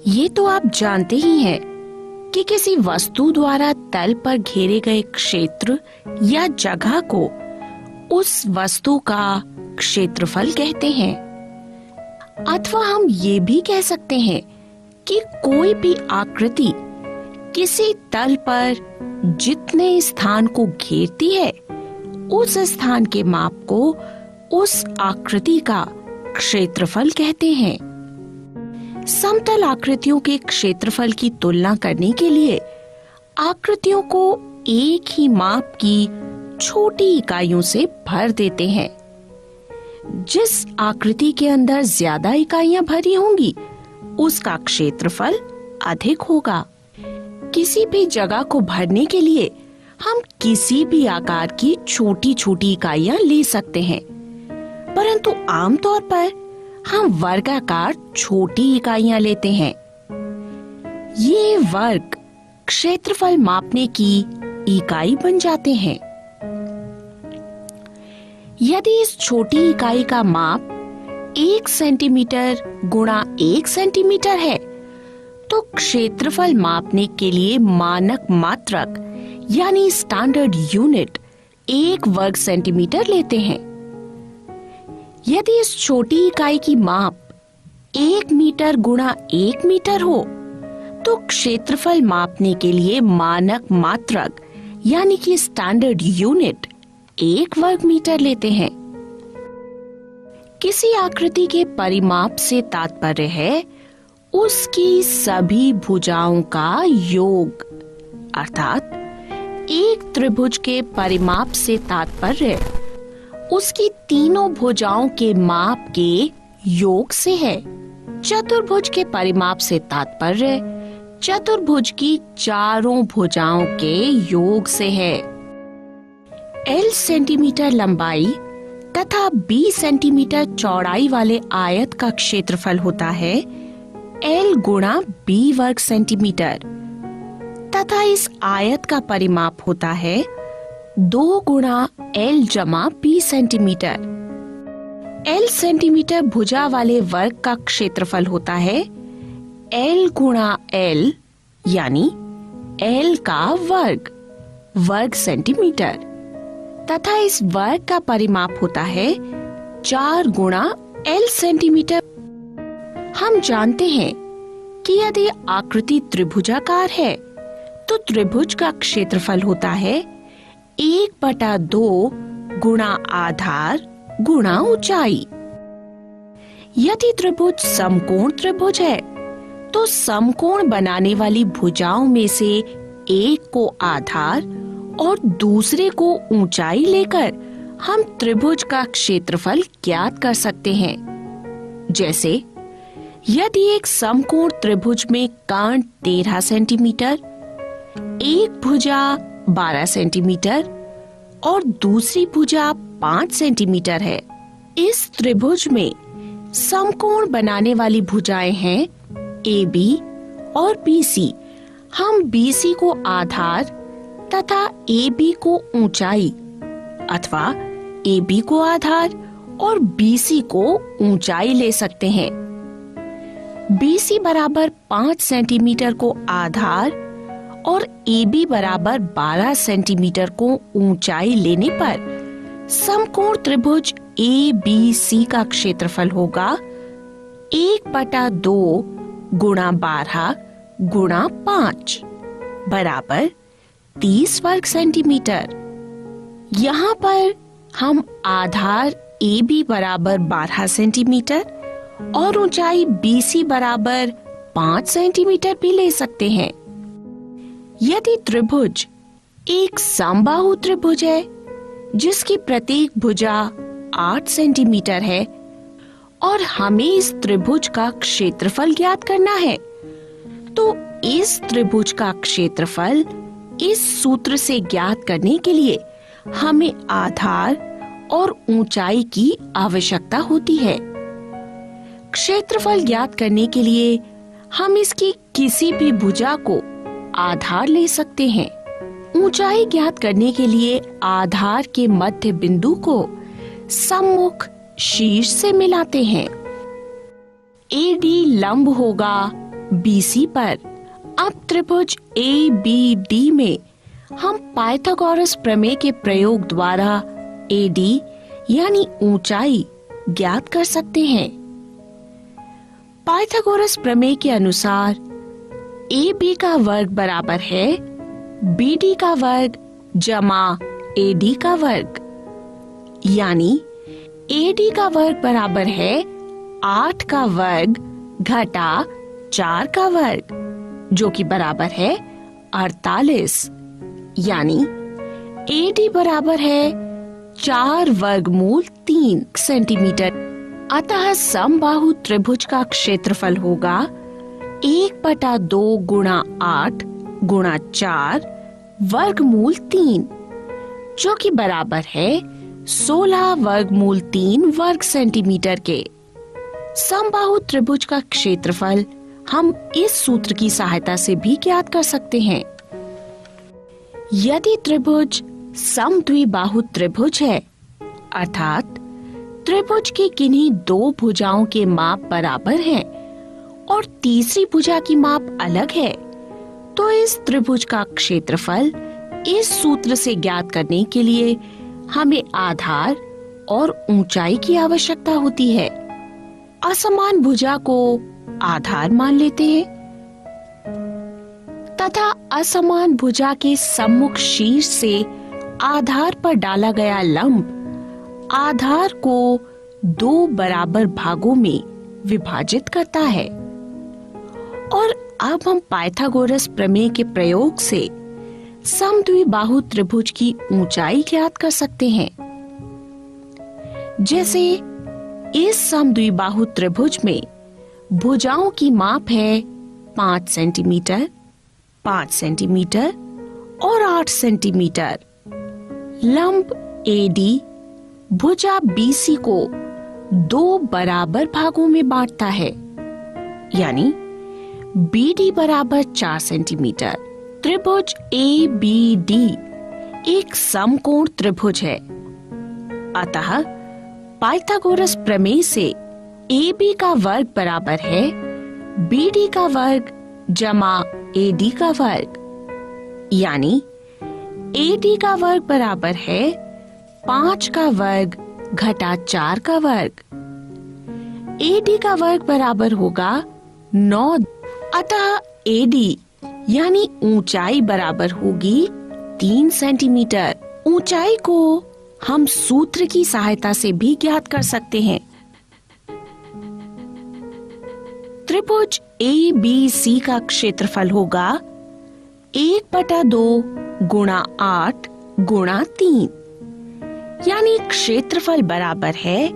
ये तो आप जानते ही हैं कि किसी वस्तु द्वारा तल पर घेरे गए क्षेत्र या जगह को उस वस्तु का क्षेत्रफल कहते हैं। अथवा हम ये भी कह सकते हैं कि कोई भी आकृति किसी तल पर जितने स्थान को घेरती है, उस स्थान के माप को उस आकृति का क्षेत्रफल कहते हैं। समतल आकृतियों के क्षेत्रफल की तुलना करने के लिए आकृतियों को एक ही माप की छोटी इकाइयों से भर देते हैं। जिस आकृति के अंदर ज्यादा इकाइयां भरी होंगी, उसका क्षेत्रफल अधिक होगा। किसी भी जगह को भरने के लिए हम किसी भी आकार की छोटी छोटी इकाइयां ले सकते हैं, परंतु आमतौर पर हम वर्गाकार छोटी इकाइयां लेते हैं। ये वर्ग क्षेत्रफल मापने की इकाई बन जाते हैं। यदि इस छोटी इकाई का माप 1 सेंटीमीटर गुणा 1 सेंटीमीटर है, तो क्षेत्रफल मापने के लिए मानक मात्रक यानी स्टैंडर्ड यूनिट 1 वर्ग सेंटीमीटर लेते हैं। यदि इस छोटी इकाई की माप 1 मीटर गुणा 1 मीटर हो, तो क्षेत्रफल मापने के लिए मानक मात्रक यानी कि स्टैंडर्ड यूनिट 1 वर्ग मीटर लेते हैं। किसी आकृति के परिमाप से तात्पर्य है उसकी सभी भुजाओं का योग, अर्थात एक त्रिभुज के परिमाप से तात्पर्य उसकी तीनों भुजाओं के माप के योग से है। चतुर्भुज के परिमाप से तात्पर्य चतुर्भुज की चारों भुजाओं के योग से है। L सेंटीमीटर लंबाई तथा 20 सेंटीमीटर चौड़ाई वाले आयत का क्षेत्रफल होता है L गुणा B वर्ग सेंटीमीटर, तथा इस आयत का परिमाप होता है 2 गुणा L जमा B सेंटीमीटर। L सेंटीमीटर भुजा वाले वर्ग का क्षेत्रफल होता है L गुणा L यानी L का वर्ग सेंटीमीटर, तथा इस वर्ग का परिमाप होता है 4 गुणा L सेंटीमीटर। हम जानते हैं कि यदि आकृति त्रिभुजाकार है तो त्रिभुज का क्षेत्रफल होता है 1/2 गुणा आधार गुणा ऊंचाई। यदि त्रिभुज समकोण त्रिभुज है तो समकोण बनाने वाली भुजाओं में से एक को आधार और दूसरे को ऊंचाई लेकर हम त्रिभुज का क्षेत्रफल ज्ञात कर सकते हैं। जैसे यदि एक समकोण त्रिभुज में कर्ण 13 सेंटीमीटर, एक भुजा 12 सेंटीमीटर और दूसरी भुजा 5 सेंटीमीटर है, इस त्रिभुज में समकोण बनाने वाली भुजाएं हैं AB और BC। हम BC को आधार तथा AB को ऊंचाई अथवा AB को आधार और BC को ऊंचाई ले सकते हैं। BC बराबर 5 सेंटीमीटर को आधार और AB बराबर 12 सेंटीमीटर को ऊंचाई लेने पर समकोण त्रिभुज ABC का क्षेत्रफल होगा 1/2 गुणा 12 गुणा 5 बराबर 30 वर्ग सेंटीमीटर। यहाँ पर हम आधार AB बराबर 12 सेंटीमीटर और ऊंचाई BC बराबर 5 सेंटीमीटर भी ले सकते हैं। यदि त्रिभुज एक समबाहु त्रिभुज है जिसकी प्रत्येक भुजा 8 सेंटीमीटर है और हमें इस त्रिभुज का क्षेत्रफल ज्ञात करना है, तो इस त्रिभुज का क्षेत्रफल इस सूत्र से ज्ञात करने के लिए हमें आधार और ऊंचाई की आवश्यकता होती है। क्षेत्रफल ज्ञात करने के लिए हम इसकी किसी भी भुजा को आधार ले सकते हैं। ऊंचाई ज्ञात करने के लिए आधार के मध्य बिंदु को सम्मुख शीर्ष से मिलाते हैं। AD लंब होगा BC पर। अब त्रिभुज ABD में हम पाइथागोरस प्रमेय के प्रयोग द्वारा AD यानी ऊंचाई ज्ञात कर सकते हैं। पाइथागोरस प्रमेय के अनुसार AB का वर्ग बराबर है BD का वर्ग जमा AD का वर्ग, यानी AD का वर्ग बराबर है 8 का वर्ग घटा 4 का वर्ग, जो कि बराबर है 48, यानी AD बराबर है 4 वर्गमूल 3 सेंटीमीटर। अतः समबाहु त्रिभुज का क्षेत्रफल होगा 1/2 गुणा 8 गुणा 4 वर्गमूल 3, जो कि बराबर है 16 वर्गमूल 3 वर्ग सेंटीमीटर के। समबाहु त्रिभुज का क्षेत्रफल हम इस सूत्र की सहायता से भी ज्ञात कर सकते हैं। यदि त्रिभुज समद्विबाहु त्रिभुज है, अर्थात त्रिभुज की किन्हीं 2 भुजाओं के माप बराबर हैं और तीसरी भुजा की माप अलग है, तो इस त्रिभुज का क्षेत्रफल इस सूत्र से ज्ञात करने के लिए हमें आधार और ऊंचाई की आवश्यकता होती है। असमान भुजा को आधार मान लेते हैं तथा असमान भुजा के सम्मुख शीर्ष से आधार पर डाला गया लंब आधार को 2 बराबर भागों में विभाजित करता है। और अब हम पाइथागोरस प्रमेय के प्रयोग से समद्विबाहु त्रिभुज की ऊंचाई ज्ञात कर सकते हैं। जैसे इस समद्विबाहु त्रिभुज में भुजाओं की माप है 5 सेंटीमीटर, 5 सेंटीमीटर और 8 सेंटीमीटर। लंब AD भुजा BC को 2 बराबर भागों में बांटता है, यानी BD बराबर 4 सेंटीमीटर। त्रिभुज ABD एक समकोण त्रिभुज है, अतः पाइथागोरस प्रमेय से AB का वर्ग बराबर है BD का वर्ग जमा AD का वर्ग, यानी AD का वर्ग बराबर है 5 का वर्ग घटा 4 का वर्ग। AD का वर्ग बराबर होगा 9, अतः AD यानी ऊंचाई बराबर होगी 3 सेंटीमीटर। ऊंचाई को हम सूत्र की सहायता से भी ज्ञात कर सकते हैं। त्रिभुज ABC का क्षेत्रफल होगा 1/2 गुणा 8 गुणा 3, यानी क्षेत्रफल बराबर है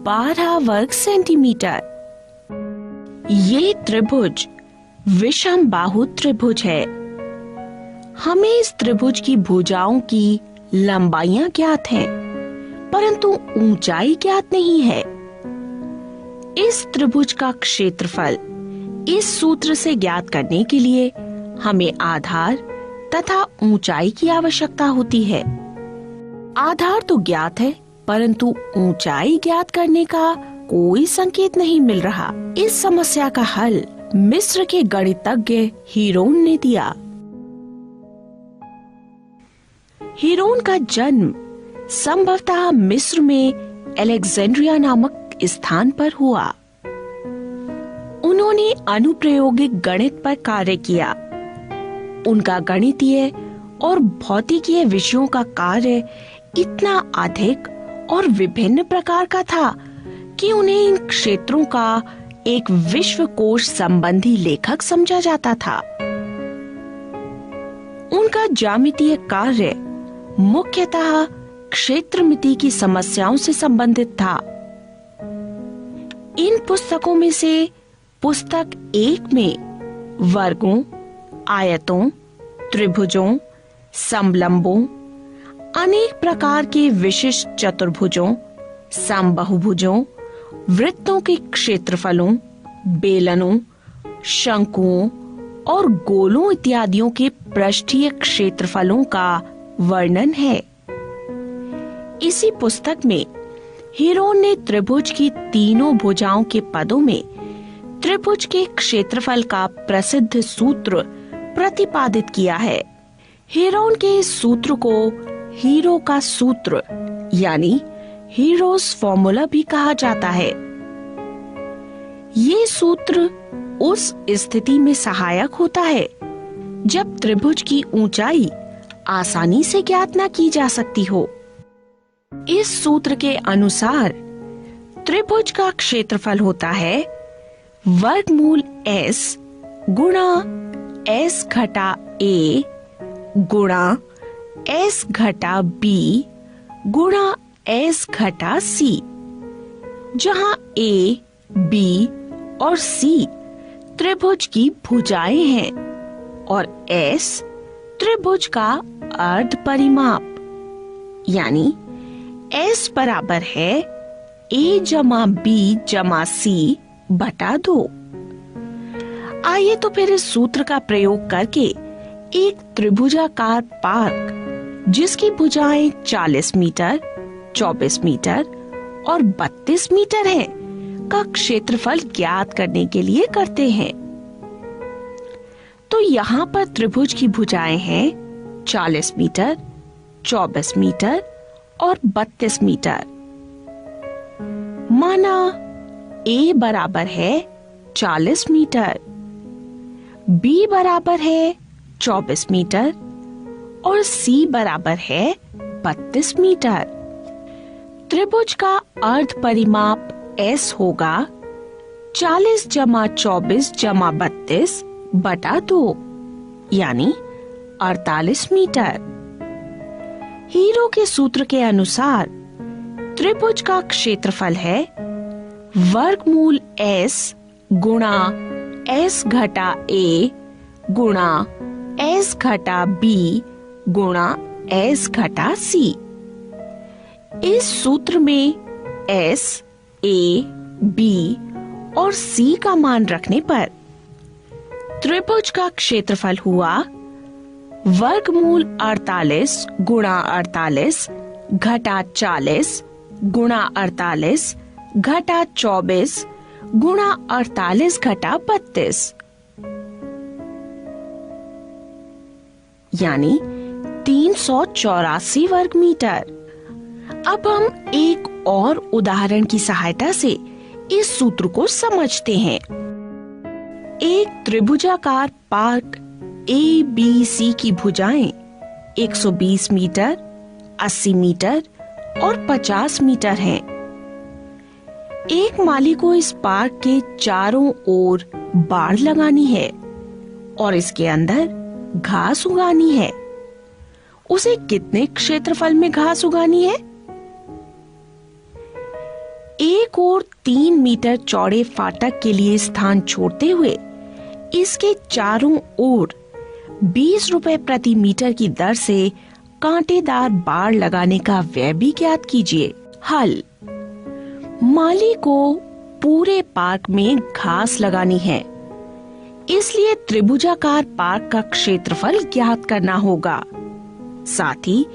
12 वर्ग सेंटीमीटर। ये त्रिभुज विषम बाहु त्रिभुज है। हमें इस त्रिभुज की भुजाओं की लंबाइयां ज्ञात हैं, परंतु ऊंचाई ज्ञात नहीं है। इस त्रिभुज का क्षेत्रफल इस सूत्र से ज्ञात करने के लिए हमें आधार तथा ऊंचाई की आवश्यकता होती है। आधार तो ज्ञात है, परंतु ऊंचाई ज्ञात करने का कोई संकेत नहीं मिल रहा। इस समस्या का हल मिस्र के गणितज्ञ हीरोन ने दिया। हीरोन का जन्म संभवतः मिस्र में अलेक्जेंड्रिया नामक स्थान पर हुआ। उन्होंने अनुप्रयोगिक गणित पर कार्य किया। उनका गणितीय और भौतिकीय विषयों का कार्य इतना अधिक और विभिन्न प्रकार का था कि उन्हें इन क्षेत्रों का एक विश्वकोश संबंधी लेखक समझा जाता था। उनका ज्यामितीय कार्य मुख्यतः क्षेत्रमिति की समस्याओं से संबंधित था। इन पुस्तकों में से पुस्तक 1 में वर्गों, आयतों, त्रिभुजों, समलंबों, अनेक प्रकार के विशिष्ट चतुर्भुजों, समबाहुभुजों, वृत्तों के क्षेत्रफलों, बेलनों, शंकुओं और गोलों इत्यादियों के पृष्ठीय क्षेत्रफलों का वर्णन है। इसी पुस्तक में हीरोन ने त्रिभुज की तीनों भुजाओं के पदों में त्रिभुज के क्षेत्रफल का प्रसिद्ध सूत्र प्रतिपादित किया है। हेरोन के इस सूत्र को हीरो का सूत्र यानी हीरोज फॉर्मूला भी कहा जाता है। ये सूत्र उस स्थिति में सहायक होता है जब त्रिभुज की ऊंचाई आसानी से ज्ञात न की जा सकती हो। इस सूत्र के अनुसार त्रिभुज का क्षेत्रफल होता है वर्गमूल s गुणा s घटा a गुणा s घटा b गुणा s घटा c, जहां a, b और c त्रिभुज की भुजाएं हैं और s त्रिभुज का अर्ध परिमाप यानी s बराबर है a जमा b जमा c बटा 2। आइए तो फिर इस सूत्र का प्रयोग करके एक त्रिभुजाकार पार्क जिसकी भुजाएं 40 मीटर, 24 मीटर और 32 मीटर हैं का क्षेत्रफल ज्ञात करने के लिए करते हैं। तो यहाँ पर त्रिभुज की भुजाएं हैं 40 मीटर, 24 मीटर और 32 मीटर। माना A बराबर है 40 मीटर, B बराबर है 24 मीटर और C बराबर है 32 मीटर। त्रिभुज का अर्ध परिमाप S होगा 40 जमा 24 जमा 32 बटा 2 यानी 48 मीटर। हीरो के सूत्र के अनुसार त्रिभुज का क्षेत्रफल है वर्गमूल s गुणा s घटा a गुणा s घटा b गुणा s घटा c। इस सूत्र में s, a, b और c का मान रखने पर त्रिभुज का क्षेत्रफल हुआ वर्गमूल 48 गुणा 48 घटा 40 गुणा 48 घटा 24 गुणा 48 घटा 32 यानी 384 वर्ग मीटर। अब हम एक और उदाहरण की सहायता से इस सूत्र को समझते हैं। एक त्रिभुजाकार पार्क ABC की भुजाएं 120 मीटर, 80 मीटर और 50 मीटर हैं। एक माली को इस पार्क के चारों ओर बाड़ लगानी है और इसके अंदर घास उगानी है। उसे कितने क्षेत्रफल में घास उगानी है? एक और 3 मीटर चौड़े फाटक के लिए स्थान छोड़ते हुए इसके चारों ओर 20 रुपए प्रति मीटर की दर से कांटेदार बाड़ लगाने का व्यय भी ज्ञात कीजिए। हल: माली को पूरे पार्क में घास लगानी है, इसलिए त्रिभुजाकार पार्क का क्षेत्रफल ज्ञात करना होगा। साथ ही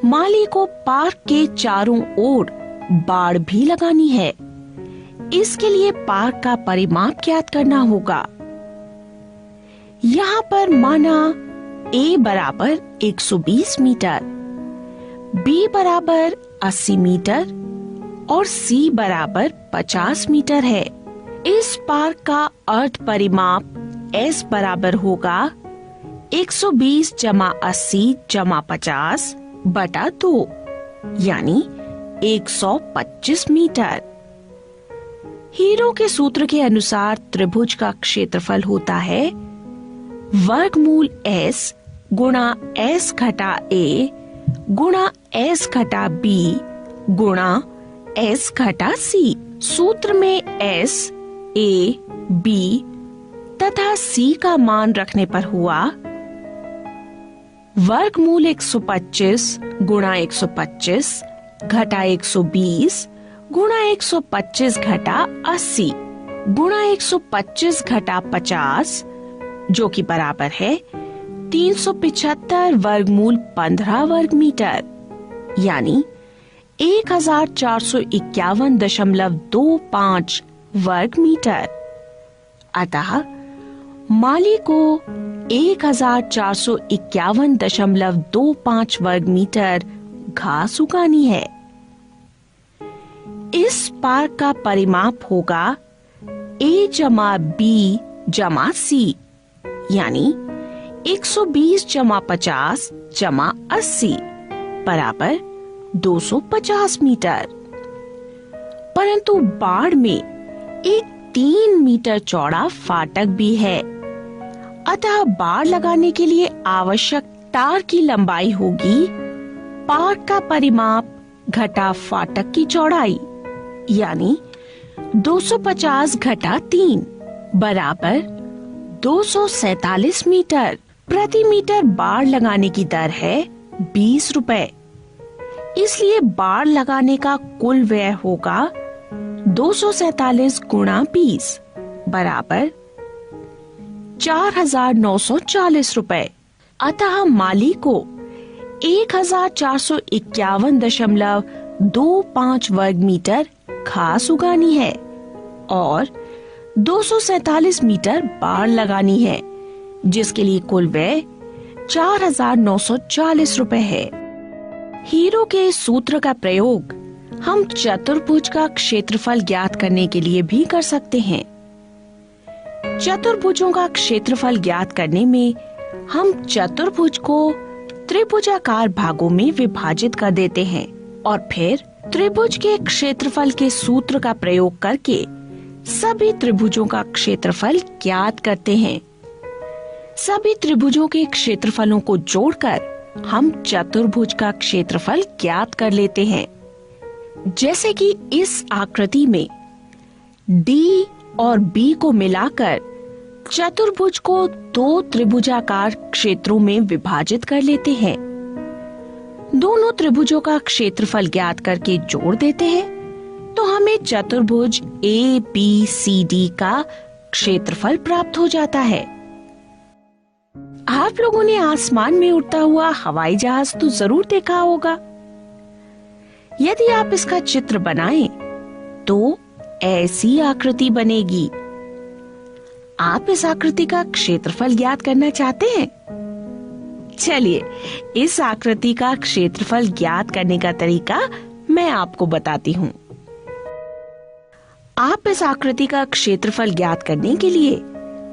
माली को पार्क के चारों ओर बाड़ भी लगानी है, इसके लिए पार्क का परिमाप ज्ञात करना होगा। यहाँ पर माना A बराबर 120 मीटर, B बराबर 80 मीटर और C बराबर 50 मीटर है। इस पार्क का अर्ध परिमाप S बराबर होगा 120 जमा 80 जमा 50 बटा 2 यानी 125 मीटर। हीरो के सूत्र के अनुसार त्रिभुज का क्षेत्रफल होता है वर्गमूल s गुणा s घटा a गुणा s घटा b गुणा s घटा c। सूत्र में s, a, b तथा c का मान रखने पर हुआ वर्गमूल 125 गुणा 125 घटा 120 गुणा 125 घटा 80 गुणा 125 घटा 50 जो कि बराबर है 375 वर्गमूल 15 वर्ग मीटर यानी 1451.25 वर्ग मीटर। अतः माली को 1451.25 वर्ग मीटर घास उगानी है। इस पार्क का परिमाप होगा A+B+C यानी 120+50+80 बराबर 250 मीटर। परंतु बाढ़ में एक 3 मीटर चौड़ा फाटक भी है, अतः बाड़ लगाने के लिए आवश्यक तार की लंबाई होगी पार्क का परिमाप घटा फाटक की चौड़ाई यानी 250 घटा 3 बराबर 247 मीटर। प्रति मीटर बाड़ लगाने की दर है 20 रुपए। इसलिए बाड़ लगाने का कुल व्यय होगा 247 गुणा 20 बराबर 4,940 रुपए। अतः माली को 1451.25 वर्ग मीटर घास उगानी है और 247 मीटर बाड़ लगानी है, जिसके लिए कुल व्यय 4,940 रुपए है। हीरो के सूत्र का प्रयोग हम चतुर्भुज का क्षेत्रफल ज्ञात करने के लिए भी कर सकते हैं। चतुर्भुजों का क्षेत्रफल ज्ञात करने में हम चतुर्भुज को त्रिभुजाकार भागों में विभाजित कर देते हैं और फिर त्रिभुज के क्षेत्रफल के सूत्र का प्रयोग करके सभी त्रिभुजों का क्षेत्रफल ज्ञात करते हैं। सभी त्रिभुजों के क्षेत्रफलों को जोड़कर हम चतुर्भुज का क्षेत्रफल ज्ञात कर लेते हैं। जैसे कि इस आकृति में D और B को मिलाकर चतुर्भुज को 2 त्रिभुजाकार क्षेत्रों में विभाजित कर लेते हैं। दोनों त्रिभुजों का क्षेत्रफल ज्ञात करके जोड़ देते हैं तो हमें चतुर्भुज ABCD का क्षेत्रफल प्राप्त हो जाता है। आप लोगों ने आसमान में उड़ता हुआ हवाई जहाज तो जरूर देखा होगा। यदि आप इसका चित्र बनाएं तो ऐसी आकृति बनेगी। आप इस आकृति का क्षेत्रफल ज्ञात करना चाहते हैं? चलिए इस आकृति का क्षेत्रफल ज्ञात करने का तरीका मैं आपको बताती हूँ। आप इस आकृति का क्षेत्रफल ज्ञात करने के लिए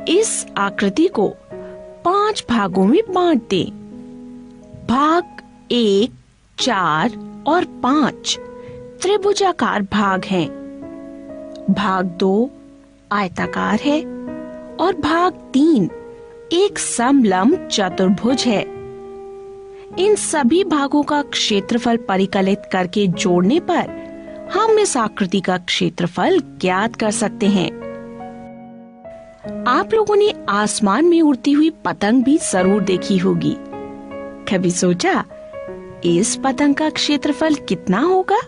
इस आकृति को 5 भागों में बांट दें। भाग 1, 4 और 5 त्रिभुजाकार भाग हैं। भाग 2 आयताकार है और भाग 3 एक समलंब चतुर्भुज है। इन सभी भागों का क्षेत्रफल परिकलित करके जोड़ने पर हम इस आकृति का क्षेत्रफल ज्ञात कर सकते हैं। आप लोगों ने आसमान में उड़ती हुई पतंग भी जरूर देखी होगी। कभी सोचा इस पतंग का क्षेत्रफल कितना होगा?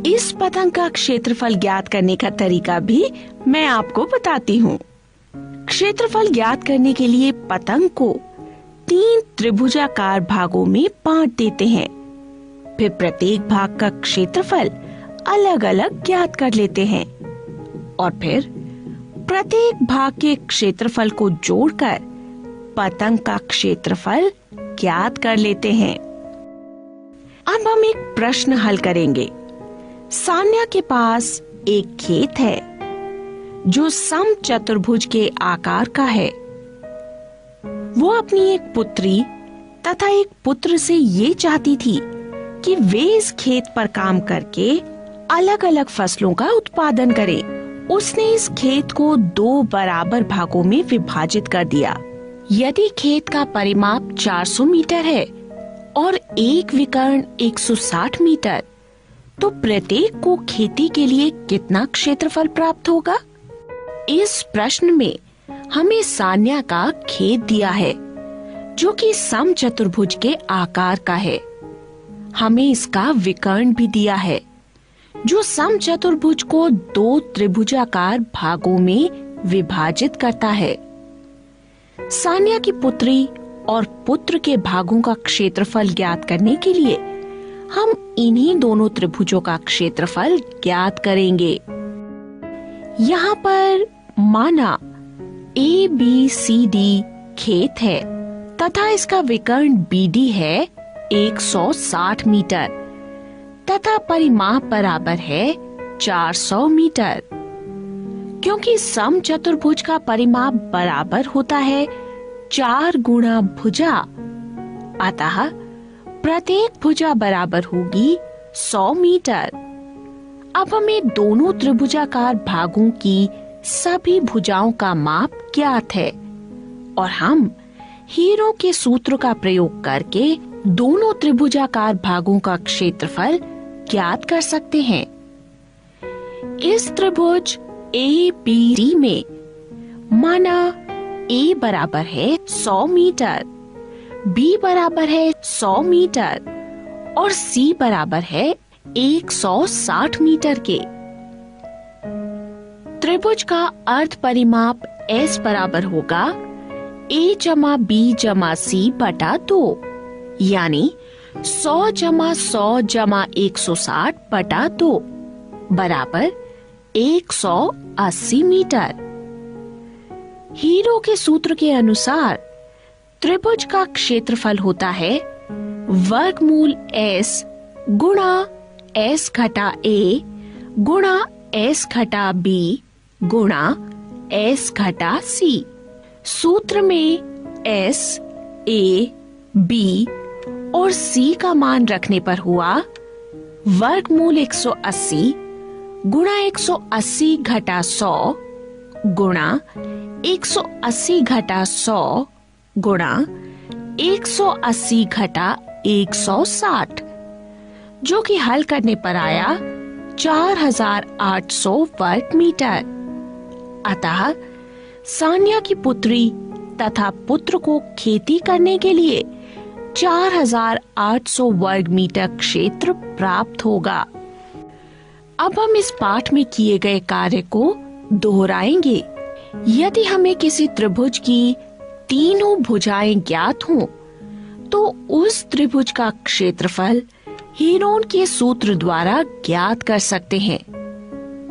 इस पतंग का क्षेत्रफल ज्ञात करने का तरीका भी मैं आपको बताती हूँ। क्षेत्रफल ज्ञात करने के लिए पतंग को 3 त्रिभुजाकार भागों में बांट देते हैं। फिर प्रत्येक भाग का क्षेत्रफल अलग अलग ज्ञात कर लेते हैं और फिर प्रत्येक भाग के क्षेत्रफल को जोड़कर पतंग का क्षेत्रफल ज्ञात कर लेते हैं। अब हम एक प्रश्न हल करेंगे। सान्या के पास एक खेत है जो समचतुर्भुज के आकार का है। वो अपनी एक पुत्री तथा एक पुत्र से ये चाहती थी कि वे इस खेत पर काम करके अलग अलग फसलों का उत्पादन करें। उसने इस खेत को 2 बराबर भागों में विभाजित कर दिया। यदि खेत का परिमाप 400 मीटर है और एक विकर्ण 160 मीटर, तो प्रत्येक को खेती के लिए कितना क्षेत्रफल प्राप्त होगा? इस प्रश्न में हमें सान्या का खेत दिया है जो कि समचतुर्भुज के आकार का है। हमें इसका विकर्ण भी दिया है जो समचतुर्भुज को 2 त्रिभुजाकार भागों में विभाजित करता है। सान्या की पुत्री और पुत्र के भागों का क्षेत्रफल ज्ञात करने के लिए हम इन्हीं दोनों त्रिभुजों का क्षेत्रफल ज्ञात करेंगे। यहाँ पर माना ABCD खेत है तथा इसका विकर्ण BD है 160 मीटर तथा परिमाप बराबर है 400 मीटर। क्योंकि समचतुर्भुज का परिमाप बराबर होता है 4 गुणा भुजा, अतः प्रत्येक भुजा बराबर होगी 100 मीटर। अब हमें दोनों त्रिभुजाकार भागों की सभी भुजाओं का माप ज्ञात है और हम हीरो के सूत्र का प्रयोग करके दोनों त्रिभुजाकार भागों का क्षेत्रफल ज्ञात कर सकते हैं। इस त्रिभुज ABD में माना A बराबर है 100 मीटर, B बराबर है 100 मीटर और C बराबर है 160 मीटर के। त्रिभुज का अर्ध परिमाप S बराबर होगा A जमा B जमा C बटा 2, यानी 100 जमा 100 जमा 160 बटा 2 बराबर 180 मीटर। हीरो के सूत्र के अनुसार त्रिभुज का क्षेत्रफल होता है वर्गमूल S गुणा S घटा A गुणा S घटा B गुणा S घटा C। सूत्र में S, A, B और C का मान रखने पर हुआ वर्गमूल 180 गुणा 180 घटा 100 गुणा 180 घटा 100 गुणा 180 घटा 160, जो कि हल करने पर आया 4800 वर्ग मीटर। अतः सान्या की पुत्री तथा पुत्र को खेती करने के लिए 4800 वर्ग मीटर क्षेत्र प्राप्त होगा। अब हम इस पाठ में किए गए कार्य को दोहराएंगे। यदि हमें किसी त्रिभुज की तीनों भुजाएं ज्ञात हों, तो उस त्रिभुज का क्षेत्रफल हीरोन के सूत्र द्वारा ज्ञात कर सकते हैं।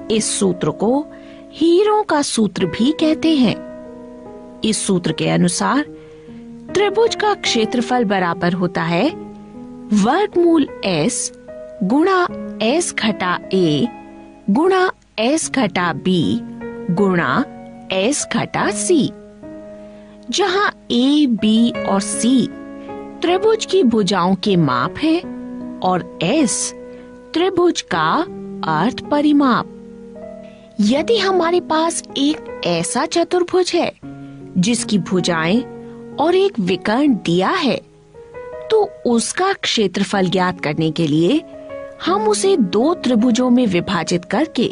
इस सूत्र को हीरो का सूत्र भी कहते हैं। इस सूत्र के अनुसार त्रिभुज का क्षेत्रफल बराबर होता है वर्गमूल S गुणा S घटा A गुणा S घटा B गुणा S घटा C, जहां A, B और C त्रिभुज की भुजाओं के माप है और S त्रिभुज का अर्ध परिमाप। यदि हमारे पास एक ऐसा चतुर्भुज है जिसकी भुजाएं और एक विकर्ण दिया है, तो उसका क्षेत्रफल ज्ञात करने के लिए हम उसे दो त्रिभुजों में विभाजित करके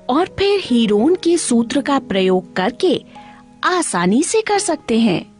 और फिर हीरोन के सूत्र का प्रयोग करके आसानी से कर सकते हैं।